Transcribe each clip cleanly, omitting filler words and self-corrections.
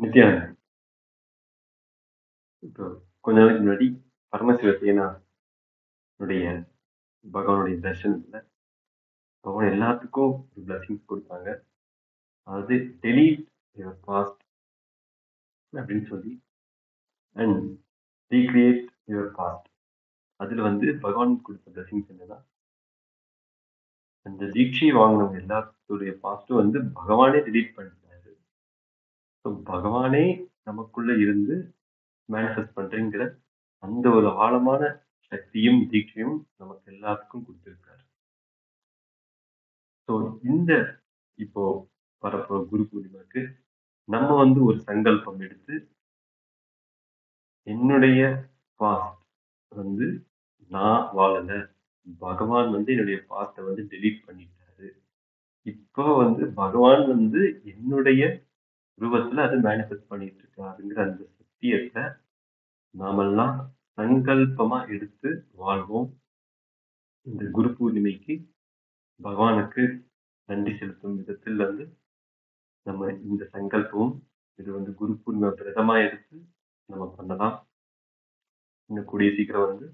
நித்யானந்தன். இப்போ கொஞ்ச நாளைக்கு முன்னாடி பரமசிவசேனாவுடைய பகவானுடைய தரிசனத்துல பகவான் எல்லாத்துக்கும் ஒரு பிளஸிங்ஸ் கொடுத்தாங்க. அதாவது டெலீட் யுவர் பாஸ்ட் அப்படின்னு சொல்லி அண்ட் ரீக்ரியேட் யுவர் பாஸ்ட். அதுல வந்து பகவான் கொடுத்த பிளஸிங்ஸ் என்னன்னா, அந்த தீட்சையை வாங்கினவங்க எல்லாத்துடைய பாஸ்டும் வந்து பகவானே டெலீட் பண்ணிட்டாரு. ஸோ பகவானே நமக்குள்ள இருந்து மேனிஃபெஸ்ட் பண்றேங்கிற அந்த ஒரு ஆழமான சக்தியும் தீட்சையும் நமக்கு எல்லாத்துக்கும் கொடுத்திருக்காரு. ஸோ இந்த இப்போ வரப்போற குரு பூர்ணிமாக்கு நம்ம வந்து ஒரு சங்கல்பம் எடுத்து, என்னுடைய பாஸ்ட் வந்து நான் வாழல, பகவான் வந்து என்னுடைய பாஸ்ட வந்து டெலீட் பண்ணிட்டாரு. இப்போ வந்து பகவான் வந்து என்னுடைய உருவத்துல அது மேனிஃபெஸ்ட் பண்ணிட்டு இருக்காருங்கிற அந்த சத்தியத்தை நாமெல்லாம் சங்கல்பமா எடுத்து வாழ்வோம். இந்த குரு பூர்ணிமைக்கு பகவானுக்கு நன்றி செலுத்தும் விதத்தில் வந்து நம்ம இந்த சங்கல்பமும் இது வந்து குரு பூர்ணிமா விரதமா எடுத்து நம்ம பண்ணலாம். இன்னும் கூடிய சீக்கிரம் வந்து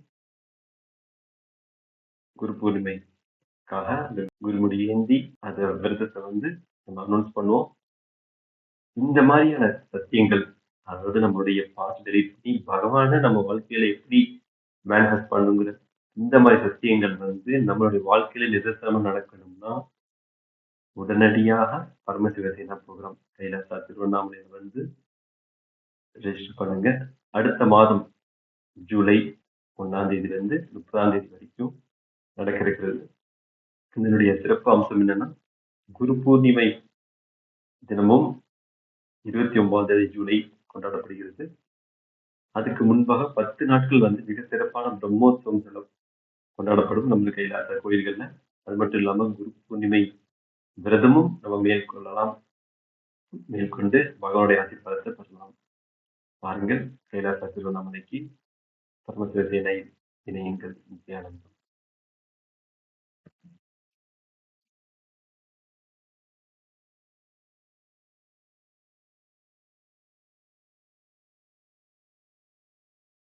குரு பூர்ணிமைக்காக அந்த குருமுடி ஏந்தி அந்த விரதத்தை வந்து நம்ம அனௌன்ஸ் பண்ணுவோம். இந்த மாதிரியான சத்தியங்கள், அதாவது நம்மளுடைய பாஸ்ட் டெலீட் பண்ணி பகவானை நம்ம வாழ்க்கையில எப்படி மேனிஃபெஸ்ட் பண்ணுங்கிற இந்த மாதிரி சத்தியங்கள் வந்து நம்மளுடைய வாழ்க்கையில நிதர்சனமா நடக்கணும்னா உடனடியாக பரமசிவசேனா ப்ரோக்ராம் கைலாசா திருவண்ணாமலையில வந்து ரெஜிஸ்டர் பண்ணுங்க. அடுத்த மாதம் ஜூலை 1ஆம் தேதியிலிருந்து 30ஆம் தேதி வரைக்கும் நடக்க இருக்கிறது. இதனுடைய சிறப்பு அம்சம் என்னன்னா, குரு பூர்ணிமை தினமும் 29ஆம் தேதி ஜூலை கொண்டாடப்படுகிறது. அதுக்கு முன்பாக 10 நாட்கள் வந்து மிக சிறப்பான பிரம்மோற்சவம் கொண்டாடப்படும் நம்ம கைலாச கோயில்கள்ல. அது மட்டும் இல்லாம குரு பூர்ணிமை விரதமும் நம்ம மேற்கொள்ளலாம். மேற்கொண்டு பகவானுடைய ஆசீர்வாதத்தை பெறலாம். பாருங்கள், கைலாசா திருவண்ணாமலைக்கு பரமசிவசேனை இணையுங்கள். நித்யானந்தம்.